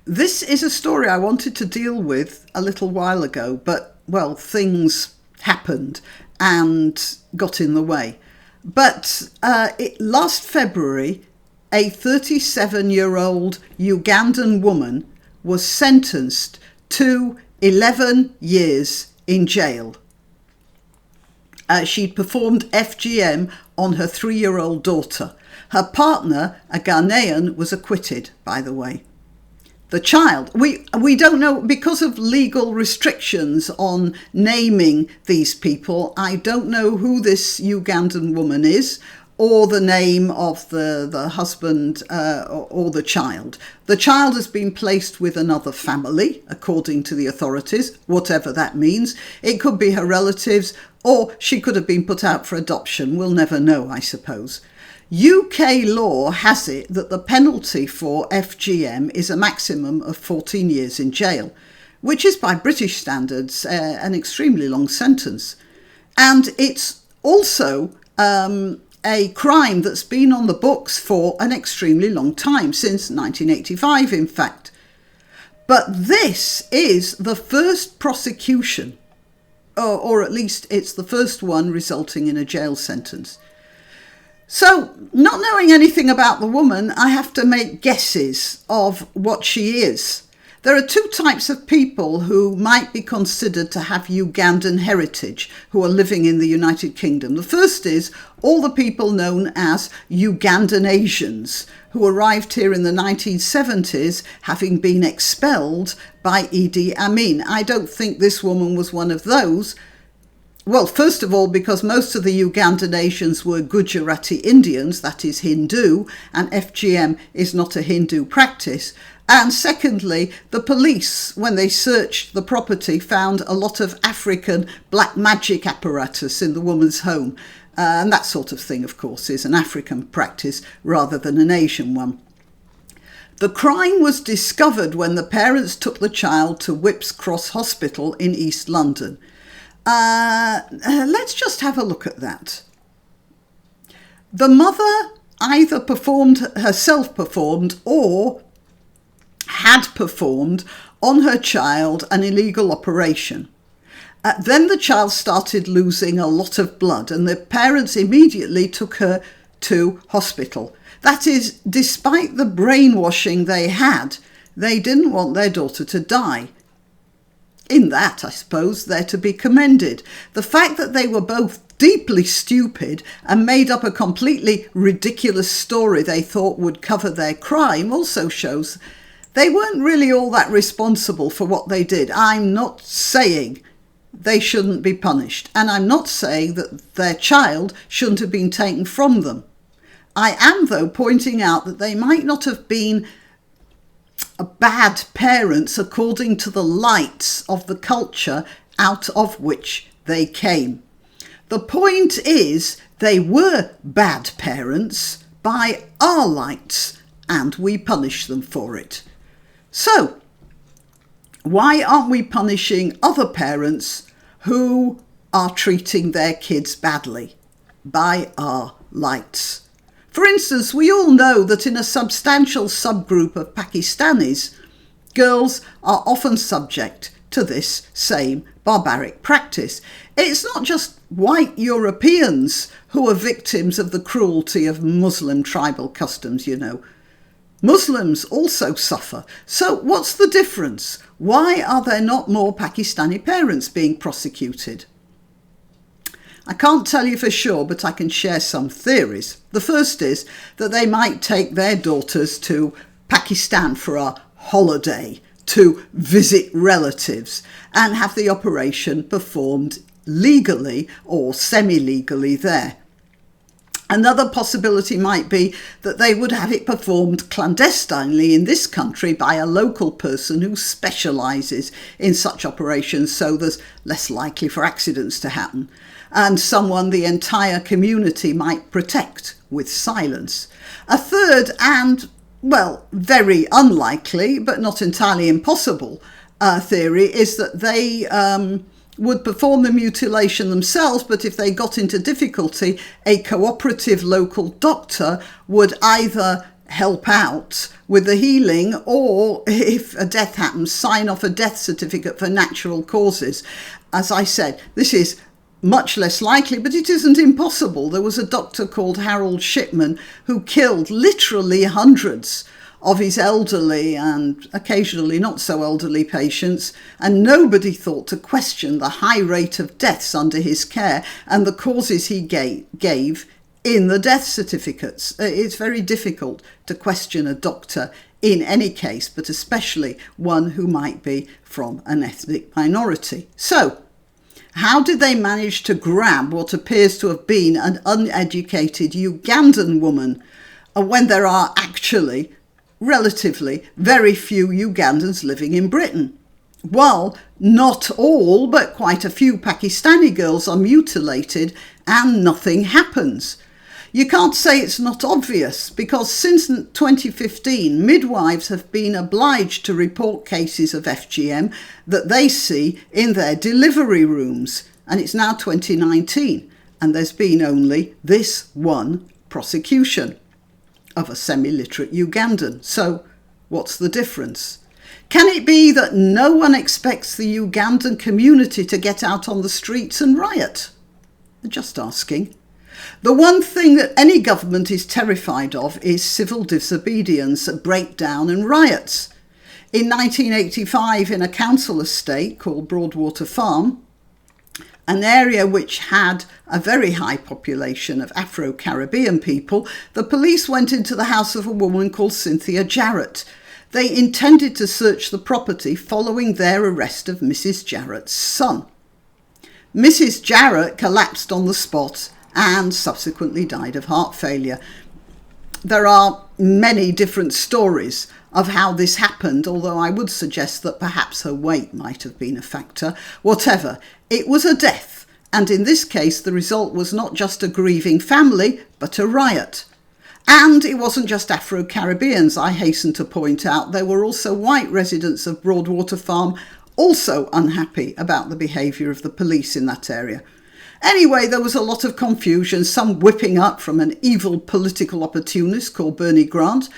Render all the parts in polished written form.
This is a story I wanted to deal with a little while ago, but, well, things happened and got in the way. But last February, a 37-year-old Ugandan woman was sentenced to 11 years in jail. She'd performed FGM on her 3-year-old daughter. Her partner, a Ghanaian, was acquitted, by the way. The child, we don't know, because of legal restrictions on naming these people, I don't know who this Ugandan woman is, or the name of the husband or the child. The child has been placed with another family, according to the authorities, whatever that means. It could be her relatives, or she could have been put out for adoption. We'll never know, I suppose. UK law has it that the penalty for FGM is a maximum of 14 years in jail, which is by British standards an extremely long sentence. And it's also a crime that's been on the books for an extremely long time, since 1985 in fact. But this is the first prosecution, or at least it's the first one resulting in a jail sentence. So, not knowing anything about the woman, I have to make guesses of what she is. There are two types of people who might be considered to have Ugandan heritage who are living in the United Kingdom. The first is all the people known as Ugandan Asians, who arrived here in the 1970s, having been expelled by Idi Amin. I don't think this woman was one of those. Well, first of all, because most of the Ugandan Asians were Gujarati Indians, that is Hindu, and FGM is not a Hindu practice. And secondly, the police, when they searched the property, found a lot of African black magic apparatus in the woman's home. And that sort of thing, of course, is an African practice rather than an Asian one. The crime was discovered when the parents took the child to Whipps Cross Hospital in East London. Let's just have a look at that. The mother either herself performed or had performed on her child an illegal operation. Then the child started losing a lot of blood and the parents immediately took her to hospital. That is, despite the brainwashing they had, they didn't want their daughter to die. In that, I suppose, they're to be commended. The fact that they were both deeply stupid and made up a completely ridiculous story they thought would cover their crime also shows they weren't really all that responsible for what they did. I'm not saying they shouldn't be punished, and I'm not saying that their child shouldn't have been taken from them. I am, though, pointing out that they might not have been bad parents according to the lights of the culture out of which they came. The point is they were bad parents by our lights and we punish them for it. So, why aren't we punishing other parents who are treating their kids badly by our lights? For instance, we all know that in a substantial subgroup of Pakistanis, girls are often subject to this same barbaric practice. It's not just white Europeans who are victims of the cruelty of Muslim tribal customs, you know. Muslims also suffer. So what's the difference? Why are there not more Pakistani parents being prosecuted? I can't tell you for sure, but I can share some theories. The first is that they might take their daughters to Pakistan for a holiday, to visit relatives, and have the operation performed legally or semi-legally there. Another possibility might be that they would have it performed clandestinely in this country by a local person who specialises in such operations, so there's less likely for accidents to happen, and someone the entire community might protect with silence. A third and, well, very unlikely, but not entirely impossible theory is that they would perform the mutilation themselves, but if they got into difficulty, a cooperative local doctor would either help out with the healing, or if a death happens, sign off a death certificate for natural causes. As I said, this is much less likely, but it isn't impossible. There was a doctor called Harold Shipman who killed literally hundreds of his elderly and occasionally not so elderly patients, and nobody thought to question the high rate of deaths under his care and the causes he gave in the death certificates. It's very difficult to question a doctor in any case, but especially one who might be from an ethnic minority. So, how did they manage to grab what appears to have been an uneducated Ugandan woman when there are actually relatively very few Ugandans living in Britain? Well, not all, but quite a few Pakistani girls are mutilated and nothing happens. You can't say it's not obvious, because since 2015, midwives have been obliged to report cases of FGM that they see in their delivery rooms. And it's now 2019, and there's been only this one prosecution of a semi-literate Ugandan. So what's the difference? Can it be that no one expects the Ugandan community to get out on the streets and riot? Just asking. The one thing that any government is terrified of is civil disobedience, breakdown and riots. In 1985, in a council estate called Broadwater Farm, an area which had a very high population of Afro-Caribbean people, the police went into the house of a woman called Cynthia Jarrett. They intended to search the property following their arrest of Mrs. Jarrett's son. Mrs. Jarrett collapsed on the spot and subsequently died of heart failure. There are many different stories of how this happened, although I would suggest that perhaps her weight might have been a factor. Whatever, it was a death, and in this case the result was not just a grieving family, but a riot. And it wasn't just Afro-Caribbeans, I hasten to point out. There were also white residents of Broadwater Farm also unhappy about the behaviour of the police in that area. Anyway, there was a lot of confusion, some whipping up from an evil political opportunist called Bernie Grant.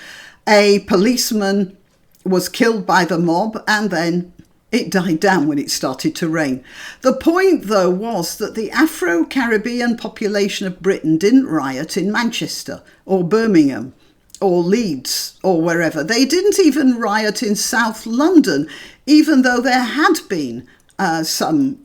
A policeman was killed by the mob, and then it died down when it started to rain. The point, though, was that the Afro-Caribbean population of Britain didn't riot in Manchester or Birmingham or Leeds or wherever. They didn't even riot in South London, even though there had been some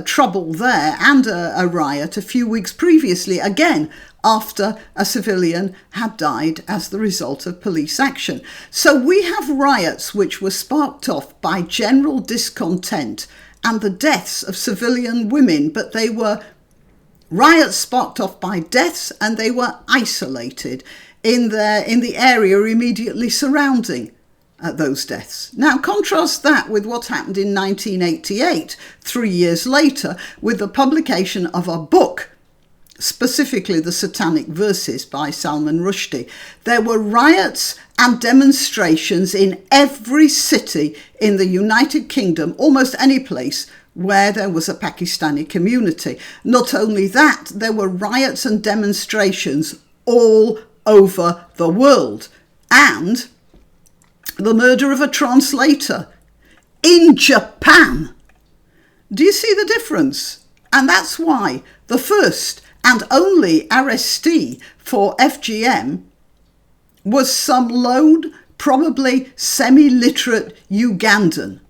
trouble there and a riot a few weeks previously, again after a civilian had died as the result of police action. So we have riots which were sparked off by general discontent and the deaths of civilian women, but they were riots sparked off by deaths, and they were isolated in the area immediately surrounding those deaths. Now contrast that with what happened in 1988, 3 years later, with the publication of a book, specifically the Satanic Verses by Salman Rushdie. There were riots and demonstrations in every city in the United Kingdom, almost any place where there was a Pakistani community. Not only that, there were riots and demonstrations all over the world. And the murder of a translator in Japan. Do you see the difference? And that's why the first and only arrestee for FGM was some lone, probably semi-literate Ugandan.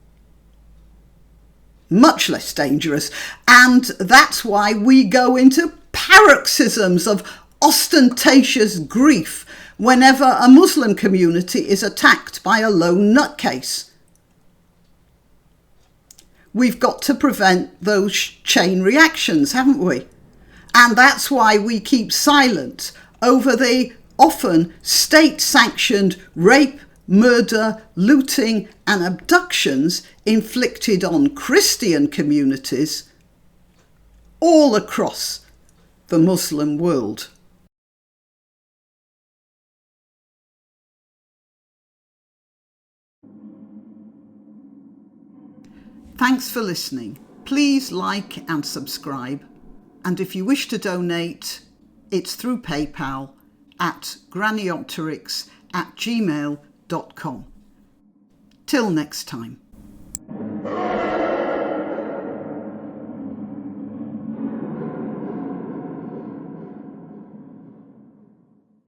Much less dangerous. And that's why we go into paroxysms of ostentatious grief whenever a Muslim community is attacked by a lone nutcase. We've got to prevent those chain reactions, haven't we? And that's why we keep silent over the often state-sanctioned rape, murder, looting and abductions inflicted on Christian communities all across the Muslim world. Thanks for listening. Please like and subscribe. And if you wish to donate, it's through PayPal at Graniopteryx gmail.com. Till next time.